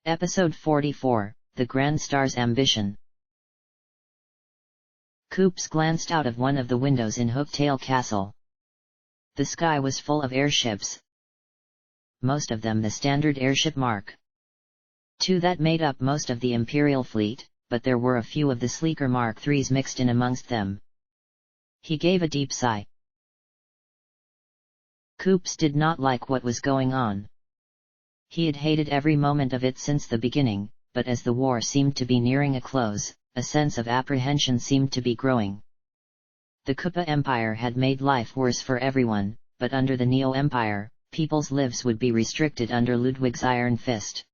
Episode 44, The Grand Star's Ambition. Koops glanced out of one of the windows in Hooktail Castle. The sky was full of airships. Most of them the standard airship Mark II that made up most of the Imperial fleet, but there were a few of the sleeker Mark IIIs mixed in amongst them. He gave a deep sigh. Koops did not like what was going on. He had hated every moment of it since the beginning, but as the war seemed to be nearing a close, a sense of apprehension seemed to be growing. The Koopa Empire had made life worse for everyone, but under the Neo Empire, people's lives would be restricted under Ludwig's iron fist.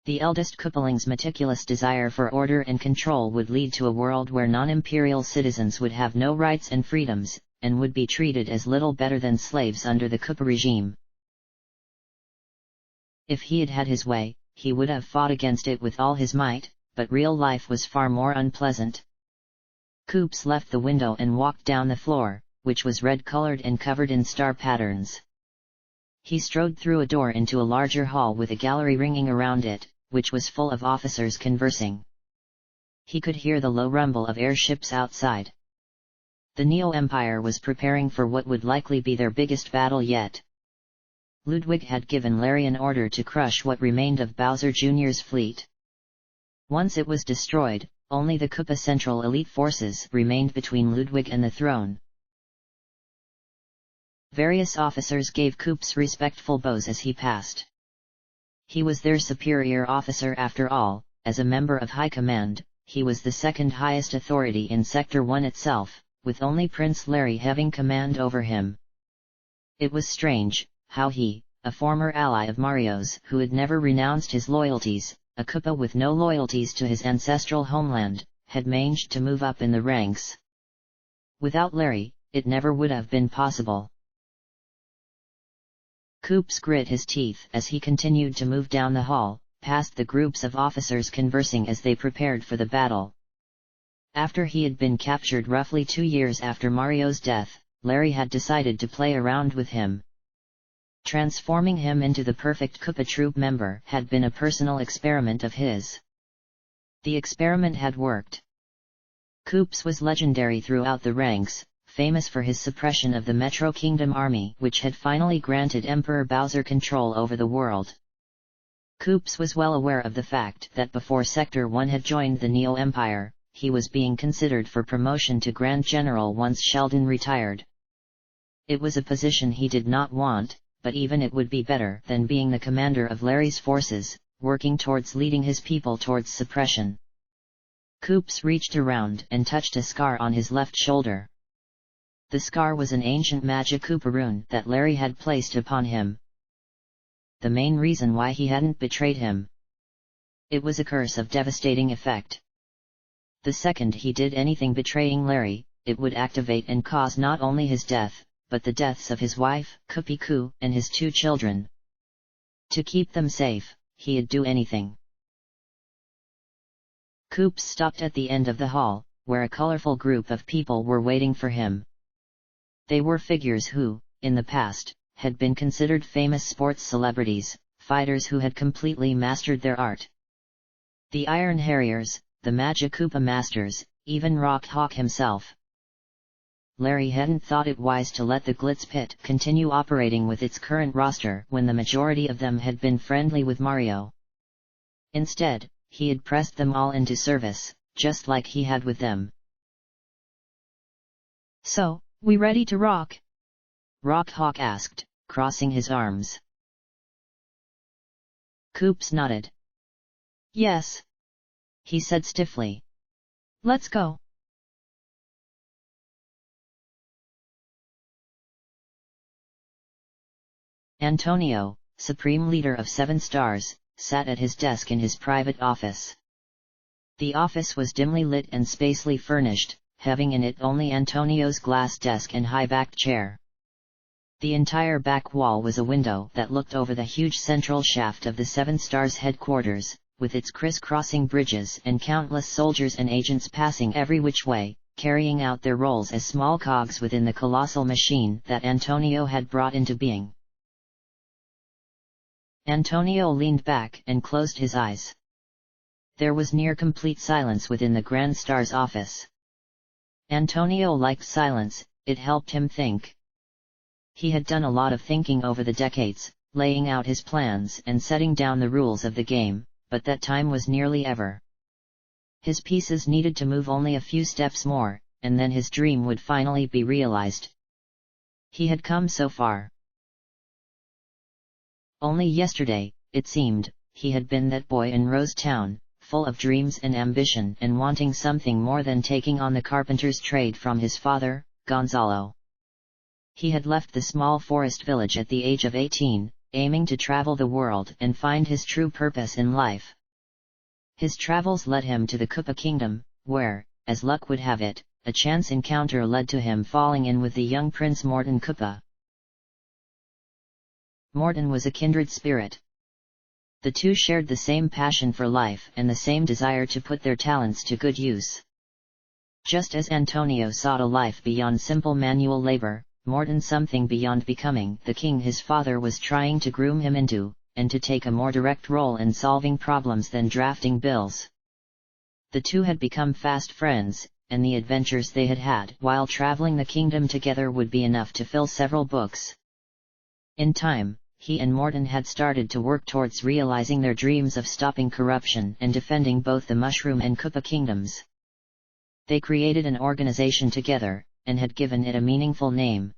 The eldest Koopaling's meticulous desire for order and control would lead to a world where non-imperial citizens would have no rights and freedoms, and would be treated as little better than slaves under the Koopa regime. If he had had his way, he would have fought against it with all his might, but real life was far more unpleasant. Koops left the window and walked down the floor, which was red-colored and covered in star patterns. He strode through a door into a larger hall with a gallery ringing around it, which was full of officers conversing. He could hear the low rumble of airships outside. The Neo Empire was preparing for what would likely be their biggest battle yet. Ludwig had given Larry an order to crush what remained of Bowser Jr.'s fleet. Once it was destroyed, only the Koopa Central elite forces remained between Ludwig and the throne. Various officers gave Koops respectful bows as he passed. He was their superior officer after all. As a member of High Command, he was the second highest authority in Sector 1 itself, with only Prince Larry having command over him. It was strange how he, a former ally of Mario's who had never renounced his loyalties, a Koopa with no loyalties to his ancestral homeland, had managed to move up in the ranks. Without Larry, it never would have been possible. Koops grit his teeth as he continued to move down the hall, past the groups of officers conversing as they prepared for the battle. After he had been captured roughly 2 years after Mario's death, Larry had decided to play around with him. Transforming him into the perfect Koopa troop member had been a personal experiment of his. The experiment had worked. Koops was legendary throughout the ranks, famous for his suppression of the Metro Kingdom army which had finally granted Emperor Bowser control over the world. Koops was well aware of the fact that before Sector 1 had joined the Neo Empire, he was being considered for promotion to Grand General once Sheldon retired. It was a position he did not want, but even it would be better than being the commander of Larry's forces, working towards leading his people towards suppression. Koops reached around and touched a scar on his left shoulder. The scar was an ancient magic Koopa rune that Larry had placed upon him. The main reason why he hadn't betrayed him. It was a curse of devastating effect. The second he did anything betraying Larry, it would activate and cause not only his death, but the deaths of his wife, Koopiku, and his 2 children. To keep them safe, he'd do anything. Koops stopped at the end of the hall, where a colorful group of people were waiting for him. They were figures who, in the past, had been considered famous sports celebrities, fighters who had completely mastered their art. The Iron Harriers, the Magic Koopa Masters, even Rock Hawk himself. Larry hadn't thought it wise to let the Glitz Pit continue operating with its current roster when the majority of them had been friendly with Mario. Instead, he had pressed them all into service, just like he had with them. So, we ready to rock? Rock Hawk asked, crossing his arms. Koops nodded. Yes, he said stiffly. Let's go. Antonio, supreme leader of 7 stars, sat at his desk in his private office. The office was dimly lit and spacely furnished, having in it only Antonio's glass desk and high-backed chair. The entire back wall was a window that looked over the huge central shaft of the 7 stars headquarters, with its criss-crossing bridges and countless soldiers and agents passing every which way, carrying out their roles as small cogs within the colossal machine that Antonio had brought into being. Antonio leaned back and closed his eyes. There was near complete silence within the Grand Star's office. Antonio liked silence, it helped him think. He had done a lot of thinking over the decades, laying out his plans and setting down the rules of the game, but that time was nearly ever. His pieces needed to move only a few steps more, and then his dream would finally be realized. He had come so far. Only yesterday, it seemed, he had been that boy in Rose Town, full of dreams and ambition and wanting something more than taking on the carpenter's trade from his father, Gonzalo. He had left the small forest village at the age of 18, aiming to travel the world and find his true purpose in life. His travels led him to the Koopa Kingdom, where, as luck would have it, a chance encounter led to him falling in with the young Prince Morton Koopa. Morton was a kindred spirit. The two shared the same passion for life and the same desire to put their talents to good use. Just as Antonio sought a life beyond simple manual labor, Morton something beyond becoming the king his father was trying to groom him into, and to take a more direct role in solving problems than drafting bills. The two had become fast friends, and the adventures they had had while traveling the kingdom together would be enough to fill several books. In time, he and Morton had started to work towards realizing their dreams of stopping corruption and defending both the Mushroom and Koopa kingdoms. They created an organization together, and had given it a meaningful name.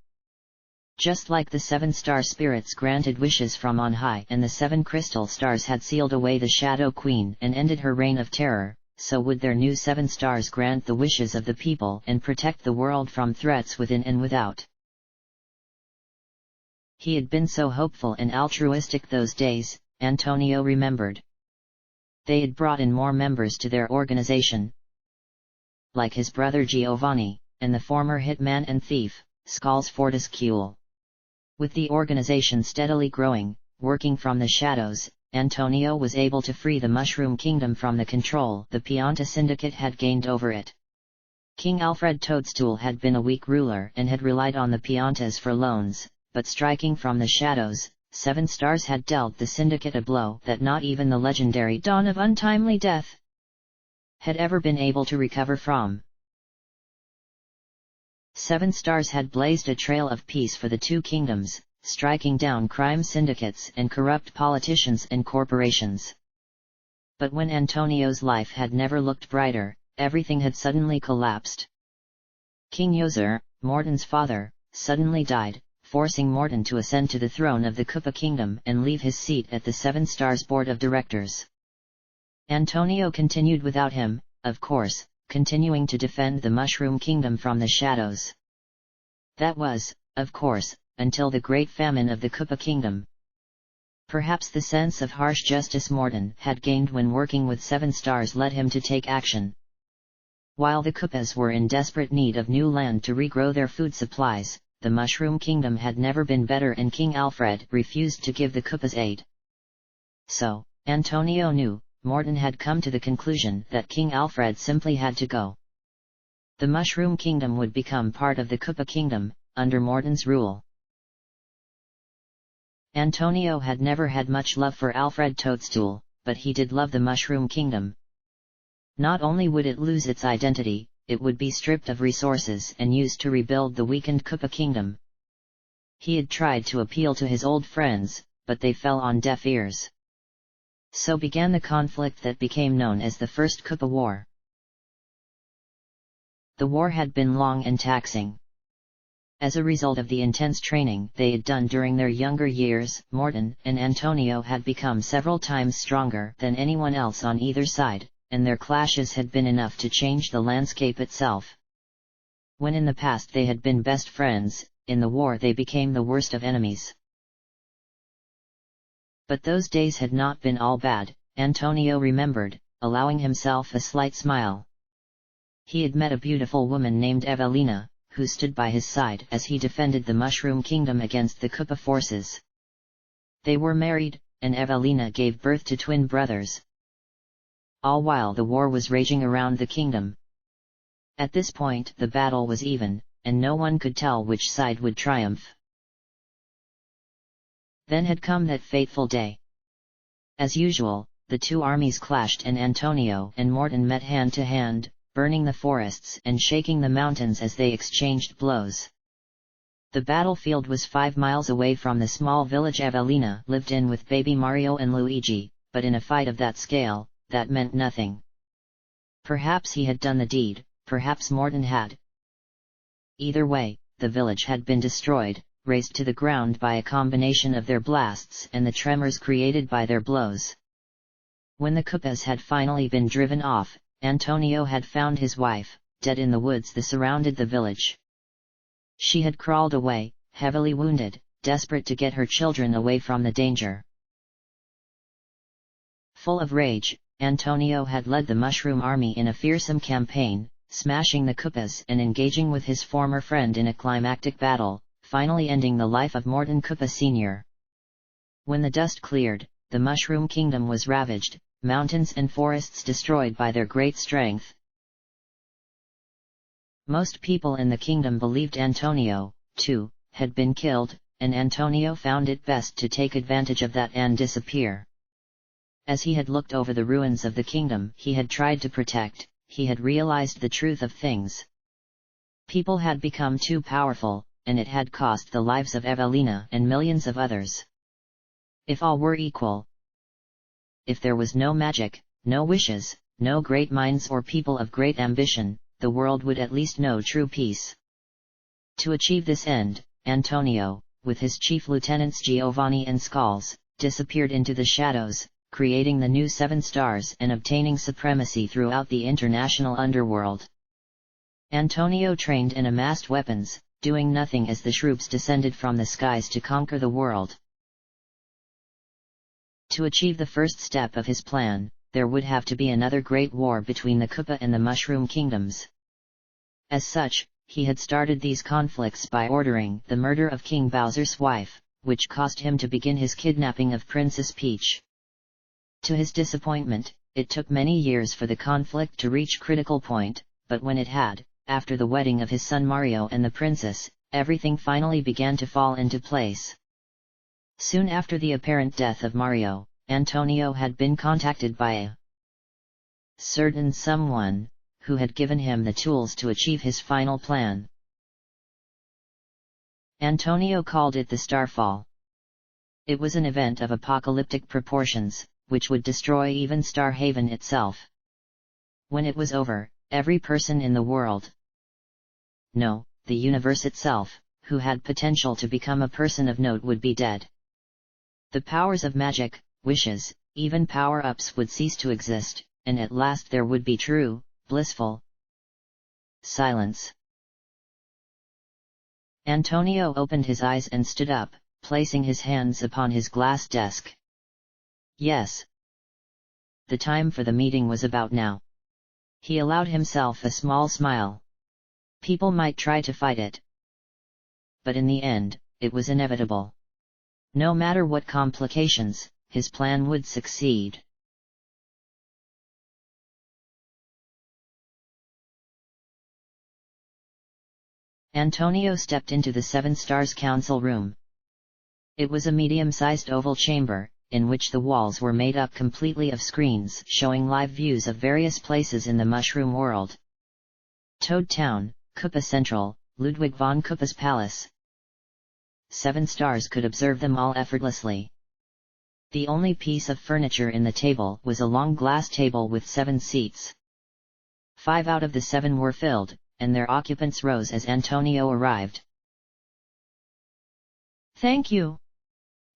Just like the 7 star spirits granted wishes from on high and the 7 crystal stars had sealed away the Shadow Queen and ended her reign of terror, so would their new 7 stars grant the wishes of the people and protect the world from threats within and without. He had been so hopeful and altruistic those days, Antonio remembered. They had brought in more members to their organization, like his brother Giovanni, and the former hitman and thief, Skulls Fortescue. With the organization steadily growing, working from the shadows, Antonio was able to free the Mushroom Kingdom from the control the Pianta Syndicate had gained over it. King Alfred Toadstool had been a weak ruler and had relied on the Piantas for loans, but striking from the shadows, 7 stars had dealt the Syndicate a blow that not even the legendary Dawn of Untimely Death had ever been able to recover from. 7 stars had blazed a trail of peace for the two kingdoms, striking down crime syndicates and corrupt politicians and corporations. But when Antonio's life had never looked brighter, everything had suddenly collapsed. King Yozer, Morton's father, suddenly died, forcing Morton to ascend to the throne of the Koopa Kingdom and leave his seat at the 7 Stars Board of Directors. Antonio continued without him, of course, continuing to defend the Mushroom Kingdom from the shadows. That was, of course, until the Great Famine of the Koopa Kingdom. Perhaps the sense of harsh justice Morton had gained when working with 7 stars led him to take action. While the Koopas were in desperate need of new land to regrow their food supplies, the Mushroom Kingdom had never been better and King Alfred refused to give the Koopas aid. So, Antonio knew, Morton had come to the conclusion that King Alfred simply had to go. The Mushroom Kingdom would become part of the Koopa Kingdom, under Morton's rule. Antonio had never had much love for Alfred Toadstool, but he did love the Mushroom Kingdom. Not only would it lose its identity, it would be stripped of resources and used to rebuild the weakened Koopa Kingdom. He had tried to appeal to his old friends, but they fell on deaf ears. So began the conflict that became known as the First Koopa War. The war had been long and taxing. As a result of the intense training they had done during their younger years, Morton and Antonio had become several times stronger than anyone else on either side, and their clashes had been enough to change the landscape itself. When in the past they had been best friends, in the war they became the worst of enemies. But those days had not been all bad, Antonio remembered, allowing himself a slight smile. He had met a beautiful woman named Evelina, who stood by his side as he defended the Mushroom Kingdom against the Koopa forces. They were married, and Evelina gave birth to twin brothers. All while the war was raging around the kingdom. At this point the battle was even, and no one could tell which side would triumph. Then had come that fateful day. As usual, the two armies clashed and Antonio and Morton met hand to hand, burning the forests and shaking the mountains as they exchanged blows. The battlefield was 5 miles away from the small village Evelina lived in with baby Mario and Luigi, but in a fight of that scale, that meant nothing. Perhaps he had done the deed, perhaps Morton had. Either way, the village had been destroyed, razed to the ground by a combination of their blasts and the tremors created by their blows. When the Koopas had finally been driven off, Antonio had found his wife, dead in the woods that surrounded the village. She had crawled away, heavily wounded, desperate to get her children away from the danger. Full of rage, Antonio had led the Mushroom Army in a fearsome campaign, smashing the Koopas and engaging with his former friend in a climactic battle, finally ending the life of Morton Koopa Sr. When the dust cleared, the Mushroom Kingdom was ravaged, mountains and forests destroyed by their great strength. Most people in the kingdom believed Antonio, too, had been killed, and Antonio found it best to take advantage of that and disappear. As he had looked over the ruins of the kingdom he had tried to protect, he had realized the truth of things. People had become too powerful, and it had cost the lives of Evelina and millions of others. If all were equal, if there was no magic, no wishes, no great minds or people of great ambition, the world would at least know true peace. To achieve this end, Antonio, with his chief lieutenants Giovanni and Skulls, disappeared into the shadows, creating the new 7 stars and obtaining supremacy throughout the international underworld. Antonio trained and amassed weapons, doing nothing as the Shroops descended from the skies to conquer the world. To achieve the first step of his plan, there would have to be another great war between the Koopa and the Mushroom Kingdoms. As such, he had started these conflicts by ordering the murder of King Bowser's wife, which caused him to begin his kidnapping of Princess Peach. To his disappointment, it took many years for the conflict to reach critical point, but when it had, after the wedding of his son Mario and the princess, everything finally began to fall into place. Soon after the apparent death of Mario, Antonio had been contacted by a certain someone, who had given him the tools to achieve his final plan. Antonio called it the Starfall. It was an event of apocalyptic proportions, which would destroy even Starhaven itself. When it was over, every person in the world, no, the universe itself, who had potential to become a person of note would be dead. The powers of magic, wishes, even power-ups would cease to exist, and at last there would be true, blissful silence. Antonio opened his eyes and stood up, placing his hands upon his glass desk. Yes. The time for the meeting was about now. He allowed himself a small smile. People might try to fight it, but in the end, it was inevitable. No matter what complications, his plan would succeed. Antonio stepped into the 7 Stars Council room. It was a medium-sized oval chamber, in which the walls were made up completely of screens showing live views of various places in the Mushroom World. Toad Town, Koopa Central, Ludwig von Koopa's Palace. 7 Stars could observe them all effortlessly. The only piece of furniture in the table was a long glass table with 7 seats. 5 out of the 7 were filled, and their occupants rose as Antonio arrived. Thank you,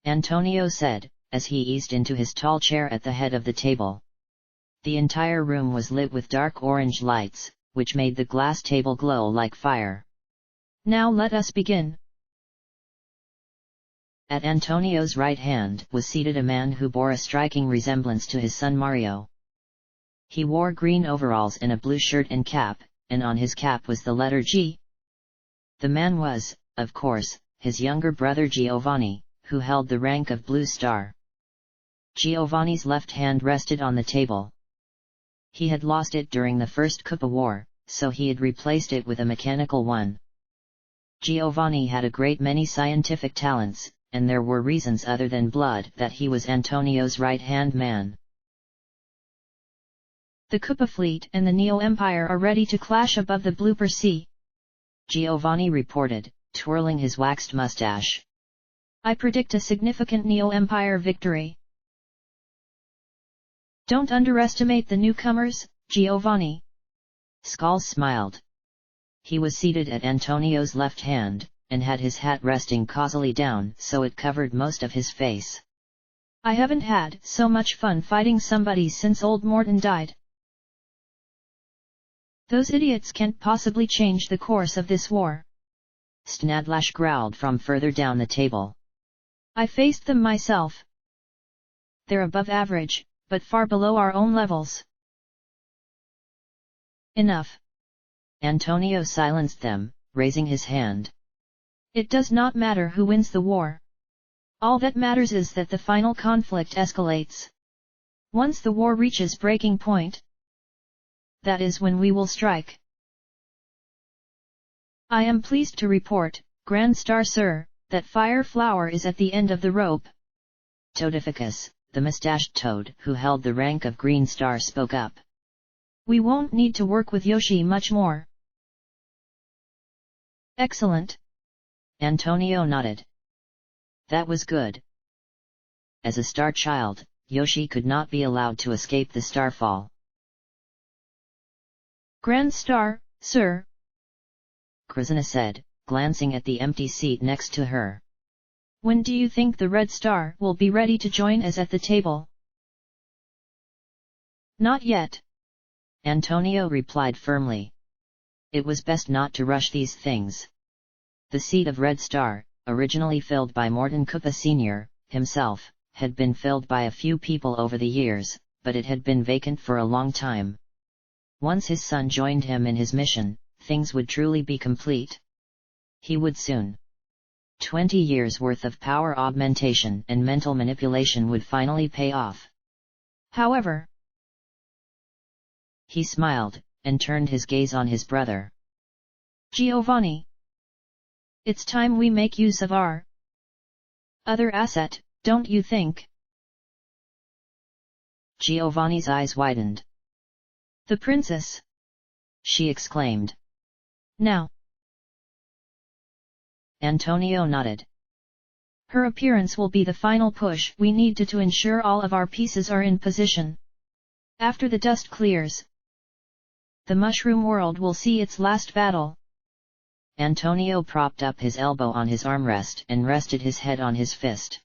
Antonio said, as he eased into his tall chair at the head of the table. The entire room was lit with dark orange lights, which made the glass table glow like fire. Now let us begin. At Antonio's right hand was seated a man who bore a striking resemblance to his son Mario. He wore green overalls and a blue shirt and cap, and on his cap was the letter G. The man was, of course, his younger brother Giovanni, who held the rank of Blue Star. Giovanni's left hand rested on the table. He had lost it during the First Koopa War, so he had replaced it with a mechanical one. Giovanni had a great many scientific talents, and there were reasons other than blood that he was Antonio's right-hand man. The Koopa fleet and the Neo Empire are ready to clash above the Blooper Sea, Giovanni reported, twirling his waxed mustache. I predict a significant Neo Empire victory. Don't underestimate the newcomers, Giovanni. Skull smiled. He was seated at Antonio's left hand, and had his hat resting causally down so it covered most of his face. I haven't had so much fun fighting somebody since old Morton died. Those idiots can't possibly change the course of this war. Snadlash growled from further down the table. I faced them myself. They're above average, but far below our own levels. Enough. Antonio silenced them, raising his hand. It does not matter who wins the war. All that matters is that the final conflict escalates. Once the war reaches breaking point, that is when we will strike. I am pleased to report, Grand Star Sir, that Fire Flower is at the end of the rope. Toadificus, the mustached toad who held the rank of Green Star, spoke up. We won't need to work with Yoshi much more. Excellent. Antonio nodded. That was good. As a star child, Yoshi could not be allowed to escape the starfall. Grand Star, Sir, Krizina said, glancing at the empty seat next to her. When do you think the Red Star will be ready to join us at the table? Not yet. Antonio replied firmly. It was best not to rush these things. The seat of Red Star, originally filled by Morton Koopa Sr. himself, had been filled by a few people over the years, but it had been vacant for a long time. Once his son joined him in his mission, things would truly be complete. He would soon. 20 years' worth of power augmentation and mental manipulation would finally pay off. However, he smiled, and turned his gaze on his brother. Giovanni, it's time we make use of our other asset, don't you think? Giovanni's eyes widened. The princess! She exclaimed. Now. Antonio nodded. Her appearance will be the final push we need to ensure all of our pieces are in position. After the dust clears, the mushroom world will see its last battle. Antonio propped up his elbow on his armrest and rested his head on his fist.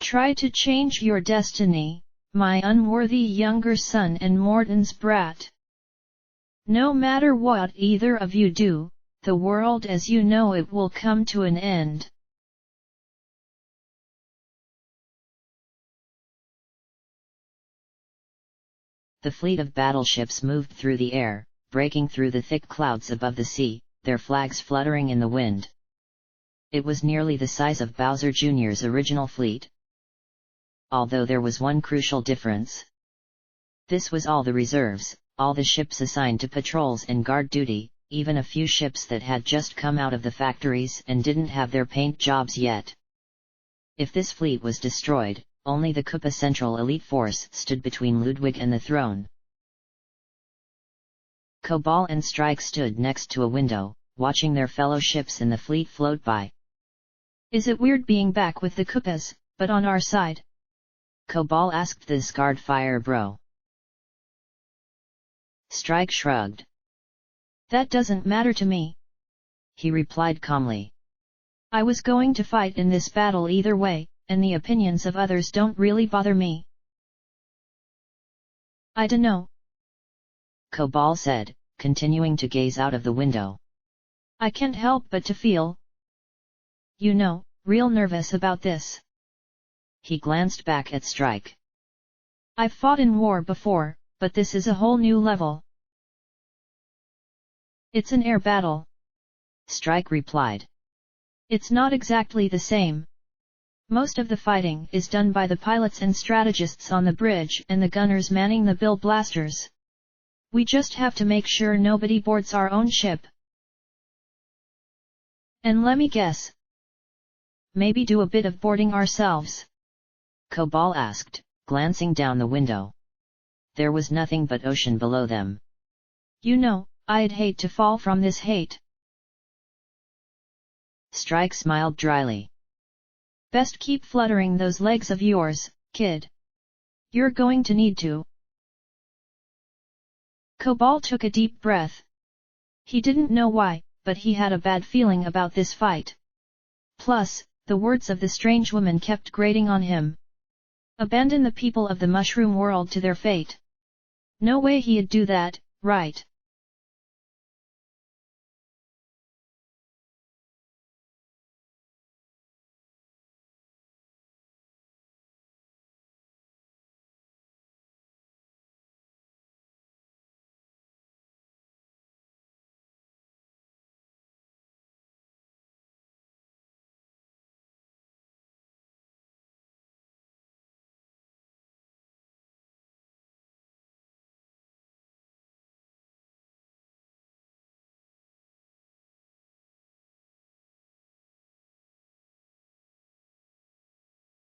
Try to change your destiny, my unworthy younger son and Morton's brat. No matter what either of you do, the world as you know it will come to an end. The fleet of battleships moved through the air, breaking through the thick clouds above the sea, their flags fluttering in the wind. It was nearly the size of Bowser Jr.'s original fleet. Although there was one crucial difference. This was all the reserves, all the ships assigned to patrols and guard duty, even a few ships that had just come out of the factories and didn't have their paint jobs yet. If this fleet was destroyed, only the Koopa Central Elite Force stood between Ludwig and the throne. Cobal and Strike stood next to a window, watching their fellow ships in the fleet float by. Is it weird being back with the Koopas, but on our side? Cobal asked the scarred fire bro. Strike shrugged. That doesn't matter to me. He replied calmly. I was going to fight in this battle either way, and the opinions of others don't really bother me. I dunno. Cobal said, continuing to gaze out of the window. I can't help but to feel, you know, real nervous about this. He glanced back at Strike. I've fought in war before, but this is a whole new level. It's an air battle. Strike replied. It's not exactly the same. Most of the fighting is done by the pilots and strategists on the bridge and the gunners manning the bill blasters. We just have to make sure nobody boards our own ship. And let me guess. maybe do a bit of boarding ourselves? Cobal asked, glancing down the window. There was nothing but ocean below them. You know, I'd hate to fall from this height. Strike smiled dryly. Best keep fluttering those legs of yours, kid. You're going to need to. Cobal took a deep breath. He didn't know why, but he had a bad feeling about this fight. Plus, the words of the strange woman kept grating on him. Abandon the people of the mushroom world to their fate. No way he'd do that, right?